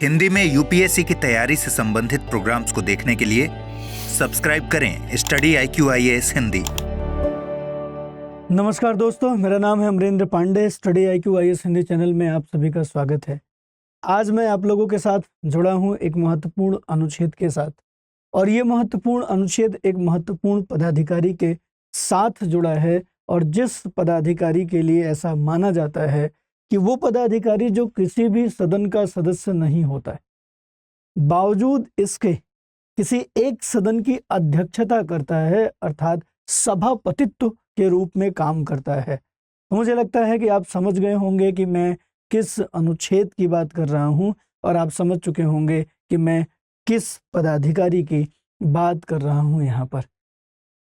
हिंदी में यूपीएससी की तैयारी से संबंधित प्रोग्राम्स को देखने के लिए सब्सक्राइब करें स्टडी IQIAS हिंदी। नमस्कार दोस्तों, मेरा नाम है Amarendra Pandey. Study IQIAS Hindi channel में आप सभी का स्वागत है। आज मैं आप लोगों के साथ जुड़ा हूं एक महत्वपूर्ण अनुच्छेद के साथ, और ये महत्वपूर्ण अनुच्छेद एक महत्वपूर्ण पदाधिकारी के साथ जुड़ा है, और जिस पदाधिकारी के लिए ऐसा माना जाता है कि वो पदाधिकारी जो किसी भी सदन का सदस्य नहीं होता है, बावजूद इसके किसी एक सदन की अध्यक्षता करता है, अर्थात सभापतित्व के रूप में काम करता है। तो मुझे लगता है कि आप समझ गए होंगे कि मैं किस अनुच्छेद की बात कर रहा हूं, और आप समझ चुके होंगे कि मैं किस पदाधिकारी की बात कर रहा हूं यहाँ पर।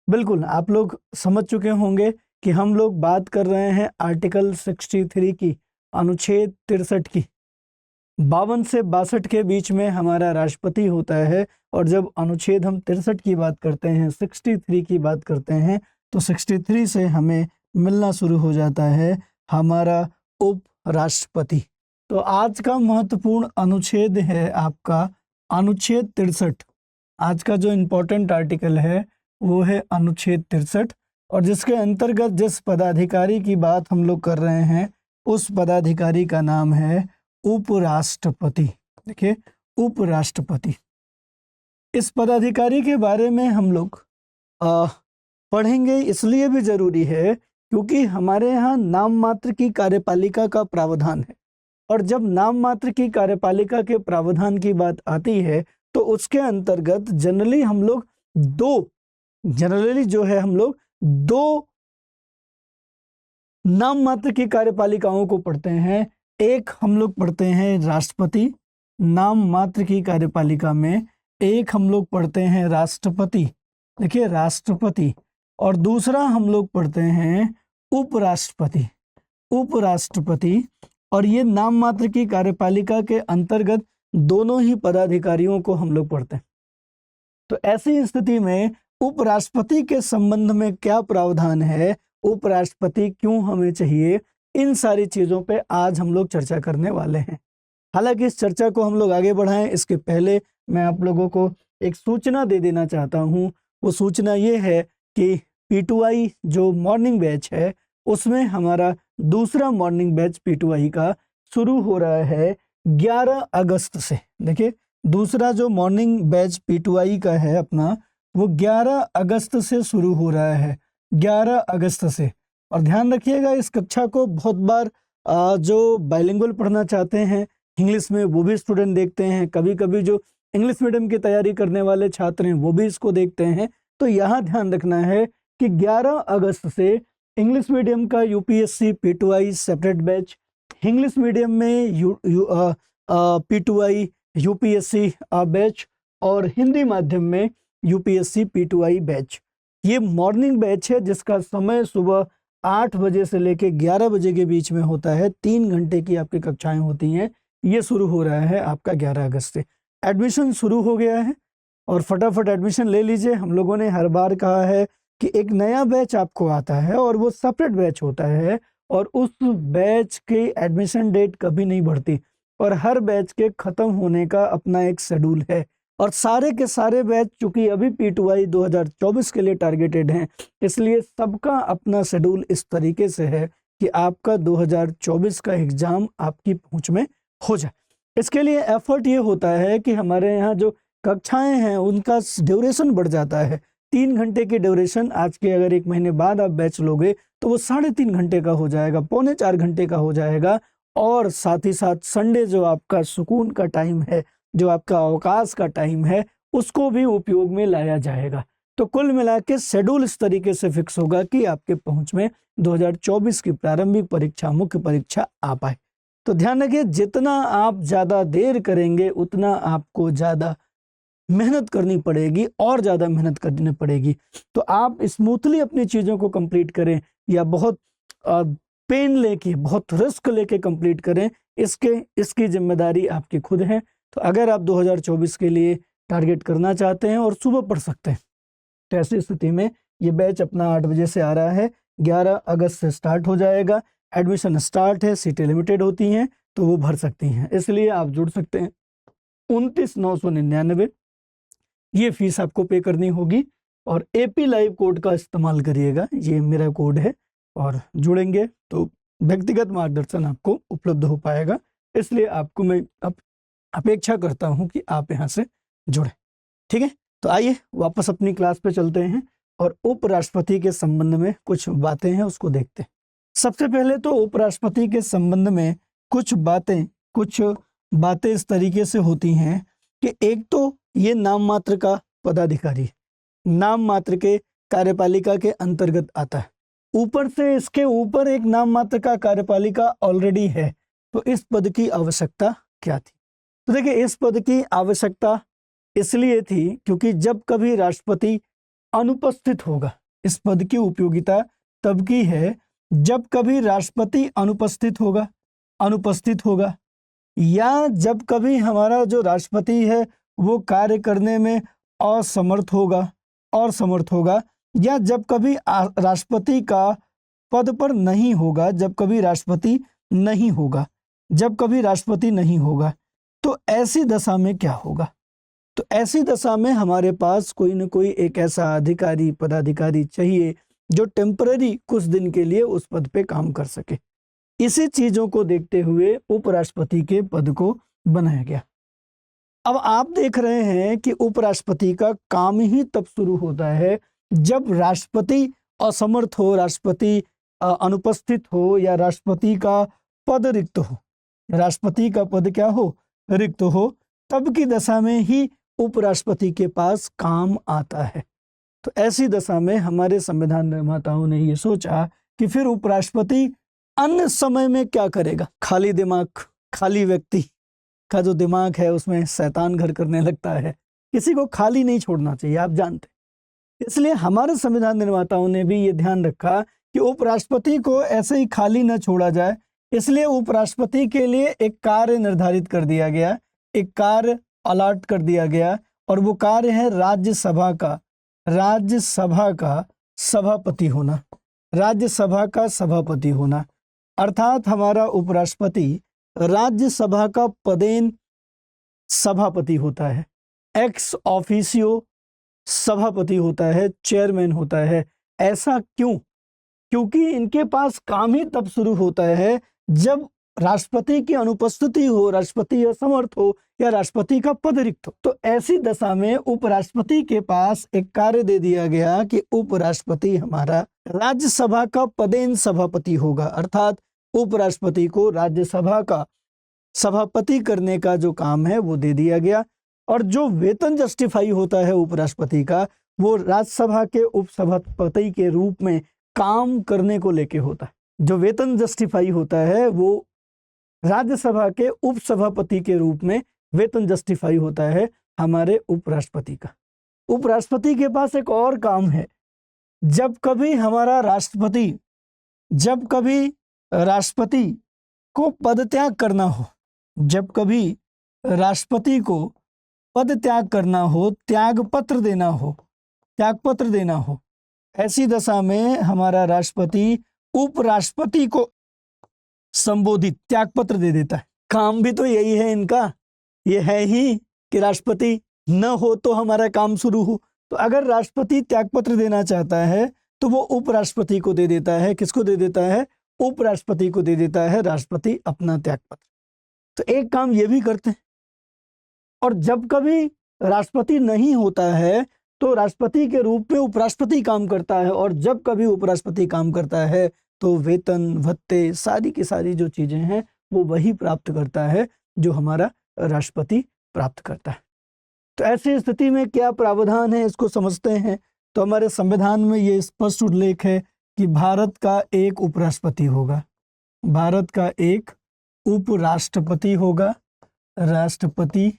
बिल्कुल, आप लोग समझ चुके होंगे कि हम लोग बात कर रहे हैं आर्टिकल 63 की, अनुच्छेद 63 की। 52 से 62 के बीच में हमारा राष्ट्रपति होता है, और जब अनुच्छेद हम 63 की बात करते हैं, 63 की बात करते हैं, तो 63 से हमें मिलना शुरू हो जाता है हमारा उप राष्ट्रपति। तो आज का महत्वपूर्ण अनुच्छेद है आपका अनुच्छेद 63। आज का जो इम्पोर्टेंट आर्टिकल है वो है अनुच्छेद 63, और जिसके अंतर्गत जिस पदाधिकारी की बात हम लोग कर रहे हैं उस पदाधिकारी का नाम है उपराष्ट्रपति। देखिए, उपराष्ट्रपति। इस पदाधिकारी के बारे में हम लोग पढ़ेंगे, इसलिए भी जरूरी है क्योंकि हमारे यहाँ नाम मात्र की कार्यपालिका का प्रावधान है, और जब नाम मात्र की कार्यपालिका के प्रावधान की बात आती है तो उसके अंतर्गत जनरली हम लोग दो नाम मात्र की कार्यपालिकाओं को पढ़ते हैं। एक हम लोग पढ़ते हैं राष्ट्रपति, नाम मात्र की कार्यपालिका में एक हम लोग पढ़ते हैं राष्ट्रपति, देखिए राष्ट्रपति, और दूसरा हम लोग पढ़ते हैं उपराष्ट्रपति, उपराष्ट्रपति। और ये नाम मात्र की कार्यपालिका के अंतर्गत दोनों ही पदाधिकारियों को हम लोग पढ़ते हैं। तो ऐसी स्थिति में उपराष्ट्रपति के संबंध में क्या प्रावधान है, उपराष्ट्रपति क्यों हमें चाहिए, इन सारी चीजों पे आज हम लोग चर्चा करने वाले हैं। हालांकि इस चर्चा को हम लोग आगे बढ़ाएं, इसके पहले मैं आप लोगों को एक सूचना दे देना चाहता हूं। वो सूचना ये है कि P2I जो मॉर्निंग बैच है उसमें हमारा दूसरा मॉर्निंग बैच P2I का शुरू हो रहा है 11 अगस्त से। देखिए, दूसरा जो मॉर्निंग बैच P2I का है अपना, वो 11 अगस्त से शुरू हो रहा है, 11 अगस्त से। और ध्यान रखिएगा, इस कक्षा को बहुत बार जो बाइलिंगुअल पढ़ना चाहते हैं इंग्लिश में वो भी स्टूडेंट देखते हैं, कभी कभी जो इंग्लिश मीडियम की तैयारी करने वाले छात्र हैं वो भी इसको देखते हैं। तो यहाँ ध्यान रखना है कि 11 अगस्त से इंग्लिश मीडियम का UPSC P2I separate batch, English medium में P2I यूपीएससी बैच, और हिंदी माध्यम में यूपीएससी P2I बैच, ये मॉर्निंग बैच है जिसका समय सुबह 8 बजे से लेकर 11 बजे के बीच में होता है। 3 घंटे की आपकी कक्षाएं होती हैं। ये शुरू हो रहा है आपका 11 अगस्त से। एडमिशन शुरू हो गया है, और फटाफट एडमिशन ले लीजिए। हम लोगों ने हर बार कहा है कि एक नया बैच आपको आता है और वो सेपरेट बैच होता है, और उस बैच की एडमिशन डेट कभी नहीं बढ़ती, और हर बैच के खत्म होने का अपना एक शेड्यूल है। और सारे के सारे बैच चूंकि अभी P2I 2024 के लिए टारगेटेड हैं, इसलिए सबका अपना शेड्यूल इस तरीके से है कि आपका 2024 का एग्जाम आपकी पहुंच में हो जाए। इसके लिए एफर्ट ये होता है कि हमारे यहाँ जो कक्षाएं हैं उनका ड्यूरेशन बढ़ जाता है। 3 घंटे की ड्यूरेशन आज के अगर 1 महीने बाद आप बैच लोगे तो वो 3.5 घंटे का हो जाएगा, 3.25 घंटे का हो जाएगा। और साथ ही साथ संडे जो आपका सुकून का टाइम है, जो आपका अवकाश का टाइम है, उसको भी उपयोग में लाया जाएगा। तो कुल मिला के शेड्यूल इस तरीके से फिक्स होगा कि आपके पहुंच में 2024 की प्रारंभिक परीक्षा, मुख्य परीक्षा आ पाए। तो ध्यान रखिए, जितना आप ज्यादा देर करेंगे उतना आपको ज्यादा मेहनत करनी पड़ेगी, और ज्यादा मेहनत करनी पड़ेगी। तो आप स्मूथली अपनी चीजों को कंप्लीट करें या बहुत पेन लेके, बहुत रिस्क लेके कंप्लीट करें, इसकी जिम्मेदारी आपकी खुद है। तो अगर आप 2024 के लिए टारगेट करना चाहते हैं और सुबह पढ़ सकते हैं, तो ऐसी स्थिति में ये बैच अपना 8 बजे से आ रहा है, 11 अगस्त से स्टार्ट हो जाएगा। एडमिशन स्टार्ट है, सीटें लिमिटेड होती हैं, तो वो भर सकती हैं, इसलिए आप जुड़ सकते हैं। 29,999 ये फीस आपको पे करनी होगी। और एपी लाइव कोड का इस्तेमाल करिएगा, ये मेरा कोड है, और जुड़ेंगे तो व्यक्तिगत मार्गदर्शन आपको उपलब्ध हो पाएगा। इसलिए आपको मैं अपेक्षा करता हूं कि आप यहाँ से जुड़ें। ठीक है, तो आइए वापस अपनी क्लास पे चलते हैं और उपराष्ट्रपति के संबंध में कुछ बातें हैं उसको देखते हैं। सबसे पहले तो उपराष्ट्रपति के संबंध में कुछ बातें इस तरीके से होती हैं कि एक तो ये नाम मात्र का पदाधिकारी, नाम मात्र के कार्यपालिका के अंतर्गत आता है। ऊपर से इसके ऊपर एक नाम मात्र का कार्यपालिका ऑलरेडी है, तो इस पद की आवश्यकता क्या थी? तो देखिए, इस पद की आवश्यकता इसलिए थी क्योंकि जब कभी राष्ट्रपति अनुपस्थित होगा, इस पद की उपयोगिता तब की है जब कभी राष्ट्रपति अनुपस्थित होगा, या जब कभी हमारा जो राष्ट्रपति है वो कार्य करने में असमर्थ होगा, या जब कभी राष्ट्रपति का पद पर नहीं होगा, जब कभी राष्ट्रपति नहीं होगा, तो ऐसी दशा में क्या होगा? तो ऐसी दशा में हमारे पास कोई न कोई एक ऐसा अधिकारी, पदाधिकारी चाहिए जो टेम्पररी कुछ दिन के लिए उस पद पे काम कर सके। इसी चीजों को देखते हुए उपराष्ट्रपति के पद को बनाया गया। अब आप देख रहे हैं कि उपराष्ट्रपति का काम ही तब शुरू होता है जब राष्ट्रपति असमर्थ हो, राष्ट्रपति अनुपस्थित हो, या राष्ट्रपति का पद रिक्त हो। राष्ट्रपति का पद क्या हो? रिक्त हो। तब की दशा में ही उपराष्ट्रपति के पास काम आता है। तो ऐसी दशा में हमारे संविधान निर्माताओं ने ये सोचा कि फिर उपराष्ट्रपति अन्य समय में क्या करेगा? खाली दिमाग, खाली व्यक्ति का जो दिमाग है उसमें शैतान घर करने लगता है, किसी को खाली नहीं छोड़ना चाहिए, आप जानते। इसलिए हमारे संविधान निर्माताओं ने भी ये ध्यान रखा कि उपराष्ट्रपति को ऐसे ही खाली न छोड़ा जाए। इसलिए उपराष्ट्रपति के लिए एक कार्य निर्धारित कर दिया गया, एक कार्य अलॉट कर दिया गया, और वो कार्य है राज्यसभा का सभापति होना। राज्यसभा का सभापति होना अर्थात हमारा उपराष्ट्रपति राज्यसभा का पदेन सभापति होता है, एक्स ऑफिशियो सभापति होता है, चेयरमैन होता है। ऐसा क्यों? क्योंकि इनके पास काम ही तब शुरू होता है जब राष्ट्रपति की अनुपस्थिति हो, राष्ट्रपति असमर्थ हो, या राष्ट्रपति का पद रिक्त हो। तो ऐसी दशा में उपराष्ट्रपति के पास एक कार्य दे दिया गया कि उपराष्ट्रपति हमारा राज्यसभा का पदेन सभापति होगा, अर्थात उपराष्ट्रपति को राज्यसभा का सभापति करने का जो काम है वो दे दिया गया। और जो वेतन जस्टिफाई होता है उपराष्ट्रपति का, वो राज्यसभा के उपसभापति के रूप में काम करने को लेके होता है। जो वेतन जस्टिफाई होता है वो राज्यसभा के उपसभापति के रूप में वेतन जस्टिफाई होता है हमारे उपराष्ट्रपति का। उपराष्ट्रपति के पास एक और काम है, जब कभी राष्ट्रपति को पदत्याग करना हो, जब कभी राष्ट्रपति को पद त्याग करना हो, त्यागपत्र देना हो, ऐसी दशा में हमारा राष्ट्रपति उपराष्ट्रपति को संबोधित त्यागपत्र दे देता है। काम भी तो यही है इनका, ये है ही कि राष्ट्रपति न हो तो हमारा काम शुरू हो। तो अगर राष्ट्रपति त्यागपत्र देना चाहता है तो वो उपराष्ट्रपति को दे देता है। किसको दे देता है? उपराष्ट्रपति को दे देता है राष्ट्रपति अपना त्यागपत्र। तो एक काम ये भी करते हैं। और जब कभी राष्ट्रपति नहीं होता है तो राष्ट्रपति के रूप में उपराष्ट्रपति काम करता है, और जब कभी उपराष्ट्रपति काम करता है तो वेतन भत्ते सारी की सारी जो चीजें हैं वो वही प्राप्त करता है जो हमारा राष्ट्रपति प्राप्त करता है। तो ऐसी स्थिति में क्या प्रावधान है इसको समझते हैं। तो हमारे संविधान में ये स्पष्ट उल्लेख है कि भारत का एक उपराष्ट्रपति होगा, भारत का एक उपराष्ट्रपति होगा, राष्ट्रपति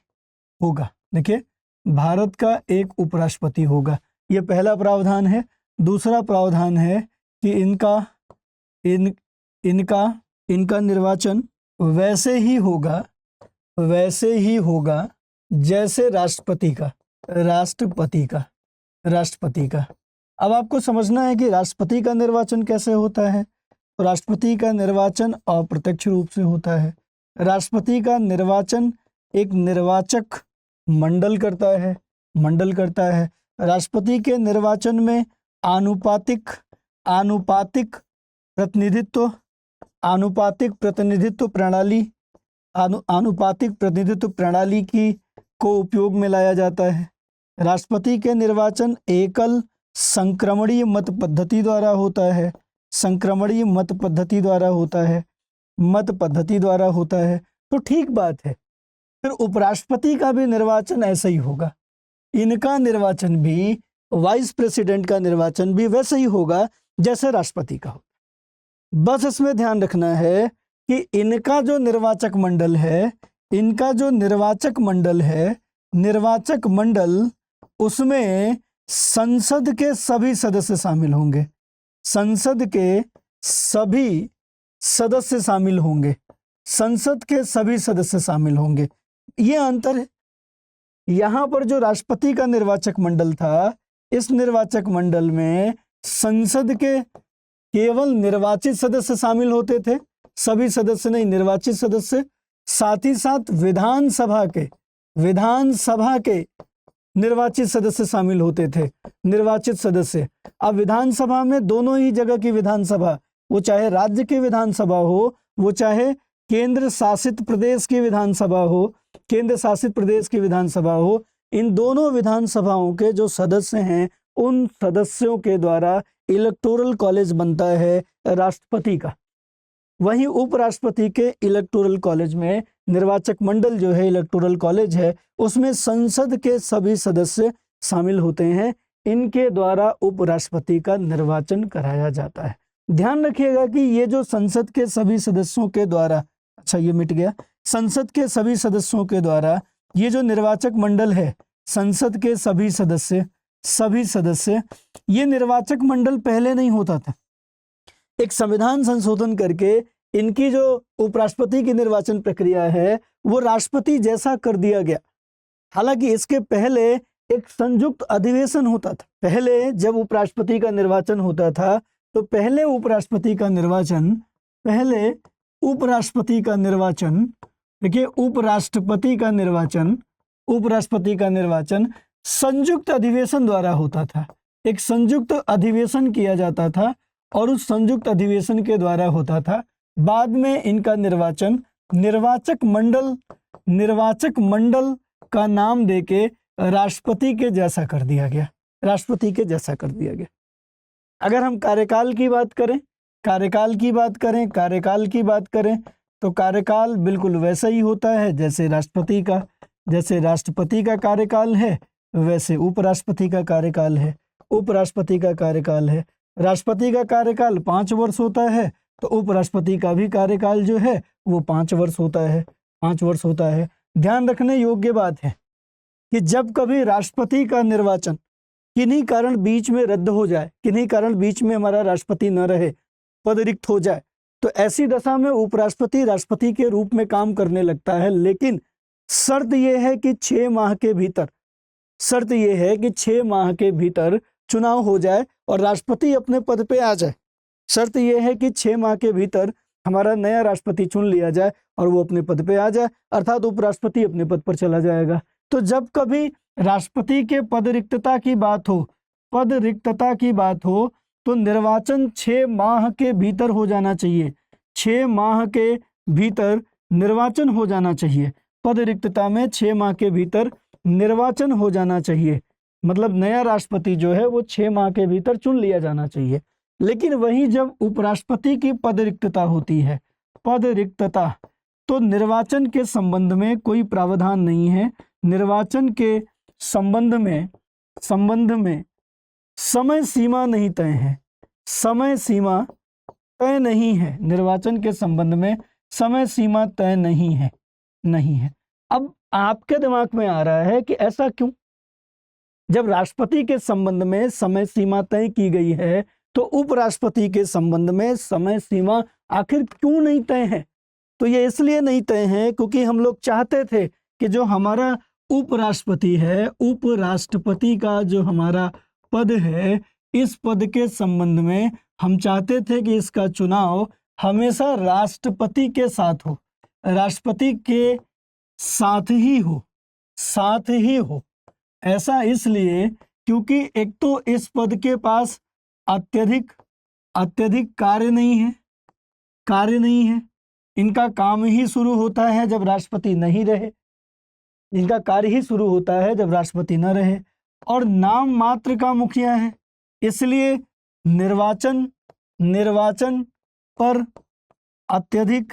होगा। देखिए, भारत का एक उपराष्ट्रपति होगा, ये पहला प्रावधान है। दूसरा प्रावधान है कि इनका निर्वाचन वैसे ही होगा जैसे राष्ट्रपति का। अब आपको समझना है कि राष्ट्रपति का निर्वाचन कैसे होता है। तो राष्ट्रपति का निर्वाचन अप्रत्यक्ष रूप से होता है। राष्ट्रपति का निर्वाचन एक निर्वाचक मंडल करता है। राष्ट्रपति के निर्वाचन में आनुपातिक प्रणाली की को उपयोग में लाया जाता है। राष्ट्रपति के निर्वाचन एकल संक्रमणीय मत पद्धति द्वारा होता है। तो ठीक बात है। फिर उपराष्ट्रपति का भी निर्वाचन ऐसा ही होगा। इनका निर्वाचन भी, वाइस प्रेसिडेंट का निर्वाचन भी वैसे ही होगा जैसे राष्ट्रपति का होगा। बस इसमें ध्यान रखना है कि इनका जो निर्वाचक मंडल उसमें संसद के सभी सदस्य शामिल होंगे। ये अंतर है। यहाँ पर जो राष्ट्रपति का निर्वाचक मंडल था, इस निर्वाचक मंडल में संसद के केवल निर्वाचित सदस्य शामिल होते थे, सभी सदस्य नहीं, निर्वाचित सदस्य। साथ ही साथ विधानसभा के निर्वाचित सदस्य शामिल होते थे, निर्वाचित सदस्य। अब विधानसभा में दोनों ही जगह की विधानसभा, वो चाहे राज्य की विधानसभा हो, वो चाहे केंद्र शासित प्रदेश की विधानसभा हो, इन दोनों विधानसभाओं के जो सदस्य हैं, उन सदस्यों के द्वारा इलेक्टोरल कॉलेज बनता है राष्ट्रपति का। वहीं उपराष्ट्रपति के इलेक्टोरल कॉलेज में निर्वाचक मंडल जो है, इलेक्टोरल कॉलेज है, उसमें संसद के सभी सदस्य शामिल होते हैं। इनके द्वारा उपराष्ट्रपति का निर्वाचन कराया जाता है। ध्यान रखिएगा कि ये जो संसद के सभी सदस्यों के द्वारा, अच्छा ये मिट गया, संसद के सभी सदस्यों के द्वारा ये जो निर्वाचक मंडल है, संसद के सभी सदस्य, ये निर्वाचक मंडल पहले नहीं होता था। एक संविधान संशोधन करके इनकी जो उपराष्ट्रपति की निर्वाचन प्रक्रिया है, वो राष्ट्रपति जैसा कर दिया गया। हालांकि इसके पहले एक संयुक्त अधिवेशन होता था। पहले जब उपराष्ट्रपति का निर्वाचन होता था, तो पहले उपराष्ट्रपति का निर्वाचन संयुक्त अधिवेशन द्वारा होता था। एक संयुक्त अधिवेशन किया जाता था और उस संयुक्त अधिवेशन के द्वारा होता था। बाद में इनका निर्वाचन निर्वाचक मंडल का नाम देके राष्ट्रपति के जैसा कर दिया गया। अगर हम कार्यकाल की बात करें तो कार्यकाल बिल्कुल वैसा ही होता है जैसे राष्ट्रपति का कार्यकाल है, वैसे उपराष्ट्रपति का कार्यकाल है। राष्ट्रपति का कार्यकाल 5 वर्ष होता है, तो उपराष्ट्रपति का भी कार्यकाल जो है वो 5 वर्ष होता है। ध्यान रखने योग्य बात है कि जब कभी राष्ट्रपति का निर्वाचन किन्हीं कारण बीच में रद्द हो जाए, किन्हीं कारण बीच में हमारा राष्ट्रपति न रहे, पद रिक्त हो जाए, तो ऐसी दशा में उपराष्ट्रपति राष्ट्रपति के रूप में काम करने लगता है। लेकिन शर्त यह है कि 6 माह के भीतर चुनाव हो जाए और राष्ट्रपति अपने पद पे आ जाए। शर्त यह है कि 6 माह के भीतर हमारा नया राष्ट्रपति चुन लिया जाए और वो अपने पद पे आ जाए, अर्थात उपराष्ट्रपति अपने पद पर चला जाएगा। तो जब कभी राष्ट्रपति के पद रिक्तता की बात हो तो निर्वाचन 6 माह के भीतर हो जाना चाहिए। 6 माह के भीतर निर्वाचन हो जाना चाहिए। पद रिक्तता में 6 माह के भीतर निर्वाचन हो जाना चाहिए, मतलब नया राष्ट्रपति जो है वो 6 माह के भीतर चुन लिया जाना चाहिए। लेकिन वहीं जब उपराष्ट्रपति की पद रिक्तता होती है, तो निर्वाचन के संबंध में कोई प्रावधान नहीं है। निर्वाचन के संबंध में समय सीमा नहीं तय है। निर्वाचन के संबंध में समय सीमा तय नहीं है। अब आपके दिमाग में आ रहा है कि ऐसा क्यों? जब राष्ट्रपति के संबंध में समय सीमा तय की गई है, तो उपराष्ट्रपति के संबंध में समय सीमा आखिर क्यों नहीं तय है? तो ये इसलिए नहीं तय है क्योंकि हम लोग चाहते थे कि जो हमारा उपराष्ट्रपति है, उपराष्ट्रपति का जो हमारा पद है, इस पद के संबंध में हम चाहते थे कि इसका चुनाव हमेशा राष्ट्रपति के साथ हो। राष्ट्रपति के साथ ही हो, साथ ही हो। ऐसा इसलिए क्योंकि एक तो इस पद के पास अत्यधिक कार्य नहीं है। इनका काम ही शुरू होता है जब राष्ट्रपति नहीं रहे, इनका कार्य ही शुरू होता है जब राष्ट्रपति न रहे, और नाम मात्र का मुखिया है, इसलिए निर्वाचन पर अत्यधिक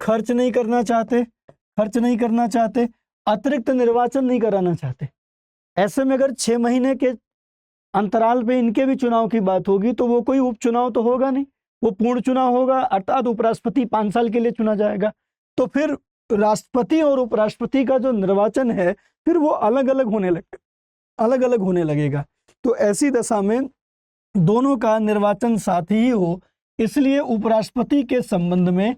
खर्च नहीं करना चाहते, अतिरिक्त निर्वाचन नहीं कराना चाहते। ऐसे में अगर 6 महीने के अंतराल पे इनके भी चुनाव की बात होगी तो वो कोई उपचुनाव तो होगा नहीं, वो पूर्ण चुनाव होगा, अर्थात उपराष्ट्रपति 5 साल के लिए चुना जाएगा। तो फिर राष्ट्रपति और उपराष्ट्रपति का जो निर्वाचन है फिर वो अलग अलग होने लगेगा। तो ऐसी दशा में दोनों का निर्वाचन साथ ही हो, इसलिए उपराष्ट्रपति के संबंध में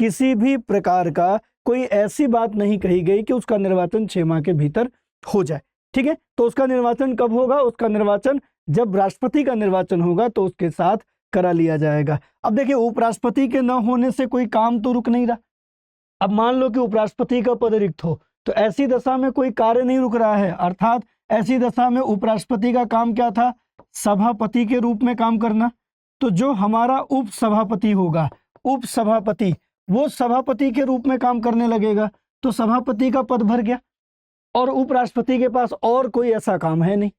किसी भी प्रकार का कोई ऐसी बात नहीं कही गई कि उसका निर्वाचन 6 माह के भीतर हो जाए। ठीक है, तो उसका निर्वाचन कब होगा? उसका निर्वाचन जब राष्ट्रपति का निर्वाचन होगा तो उसके साथ करा लिया जाएगा। अब देखिए, उपराष्ट्रपति के न होने से कोई काम तो रुक नहीं रहा। अब मान लो कि उपराष्ट्रपति का पद रिक्त हो, तो ऐसी दशा में कोई कार्य नहीं रुक रहा है, अर्थात ऐसी दशा में उपराष्ट्रपति का काम क्या था? सभापति के रूप में काम करना। तो जो हमारा उपसभापति होगा, उपसभापति, वो सभापति के रूप में काम करने लगेगा, तो सभापति का पद भर गया और उपराष्ट्रपति के पास और कोई ऐसा काम है नहीं।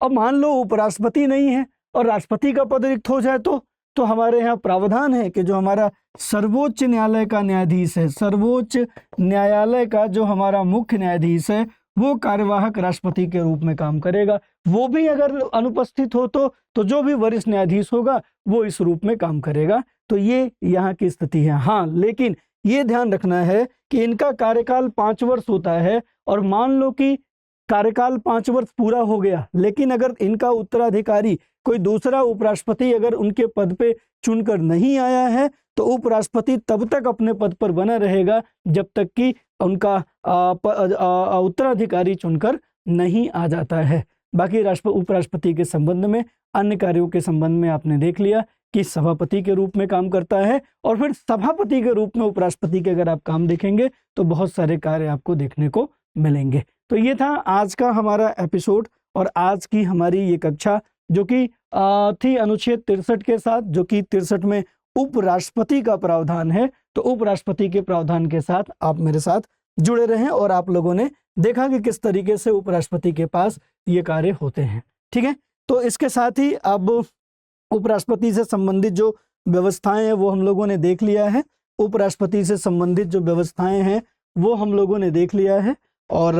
अब मान लो उपराष्ट्रपति नहीं है और राष्ट्रपति का पद रिक्त हो जाए तो हमारे यहाँ प्रावधान है कि जो हमारा सर्वोच्च न्यायालय का न्यायाधीश है, सर्वोच्च न्यायालय का जो हमारा मुख्य न्यायाधीश है, वो कार्यवाहक राष्ट्रपति के रूप में काम करेगा। वो भी अगर अनुपस्थित हो तो जो भी वरिष्ठ न्यायाधीश होगा वो इस रूप में काम करेगा। तो ये यहाँ की स्थिति है। हाँ, लेकिन ये ध्यान रखना है कि इनका कार्यकाल 5 वर्ष होता है, और मान लो कि कार्यकाल 5 वर्ष पूरा हो गया, लेकिन अगर इनका उत्तराधिकारी कोई दूसरा उपराष्ट्रपति अगर उनके पद पे चुनकर नहीं आया है तो उपराष्ट्रपति तब तक अपने पद पर बना रहेगा जब तक कि उनका उत्तराधिकारी चुनकर नहीं आ जाता है। बाकी उपराष्ट्रपति के संबंध में, अन्य कार्यों के संबंध में आपने देख लिया कि सभापति के रूप में काम करता है, और फिर सभापति के रूप में उपराष्ट्रपति के अगर आप काम देखेंगे तो बहुत सारे कार्य आपको देखने को मिलेंगे। तो ये था आज का हमारा एपिसोड और आज की हमारी ये कक्षा, जो कि थी अनुच्छेद 63 के साथ, जो कि 63 में उपराष्ट्रपति का प्रावधान है। तो उपराष्ट्रपति के प्रावधान के साथ आप मेरे साथ जुड़े रहें और आप लोगों ने देखा कि किस तरीके से उपराष्ट्रपति के पास ये कार्य होते हैं। ठीक है, तो इसके साथ ही अब उपराष्ट्रपति से संबंधित जो व्यवस्थाएं हैं वो हम लोगों ने देख लिया है। उपराष्ट्रपति से संबंधित जो व्यवस्थाएं हैं वो हम लोगों ने देख लिया है। और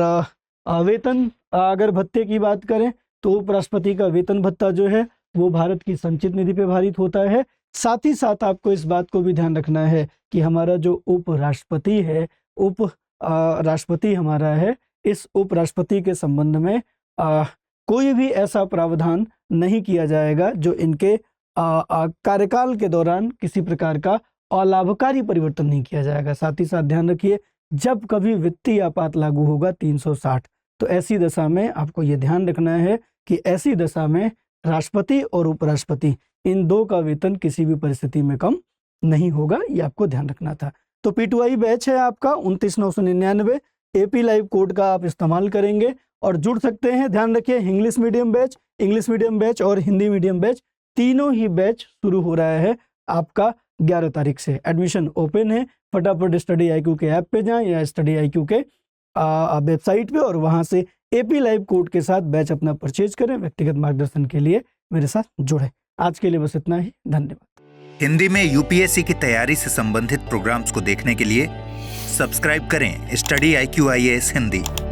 वेतन अगर भत्ते की बात करें तो उपराष्ट्रपति का वेतन भत्ता जो है वो भारत की संचित निधि पे भारित होता है। साथ ही साथ आपको इस बात को भी ध्यान रखना है कि हमारा जो उपराष्ट्रपति है, राष्ट्रपति हमारा है, इस उपराष्ट्रपति के संबंध में कोई भी ऐसा प्रावधान नहीं किया जाएगा जो इनके कार्यकाल के दौरान किसी प्रकार का अलाभकारी परिवर्तन नहीं किया जाएगा। साथ ही साथ ध्यान रखिए, जब कभी वित्तीय आपात लागू होगा 360, तो ऐसी दशा में आपको ये ध्यान रखना है कि ऐसी दशा में राष्ट्रपति और उपराष्ट्रपति इन दो का वेतन किसी भी परिस्थिति में कम नहीं होगा। ये आपको ध्यान रखना था। तो P2I बैच है आपका 29,999, AP लाइव कोड का आप इस्तेमाल करेंगे और जुड़ सकते हैं। ध्यान रखिए, इंग्लिश मीडियम बैच और हिंदी मीडियम बैच, तीनों ही बैच शुरू हो रहा है आपका 11 तारीख से। एडमिशन ओपन है। फटाफट स्टडी IQ के ऐप पे जाएं या स्टडी IQ के वेबसाइट पे और वहां से AP लाइव कोड के साथ बैच अपना परचेज करें। व्यक्तिगत मार्गदर्शन के लिए मेरे साथ जुड़े। आज के लिए बस इतना ही, धन्यवाद। हिंदी में UPSC की तैयारी से संबंधित प्रोग्राम्स को देखने के लिए सब्सक्राइब करें स्टडी IQ IAS हिंदी।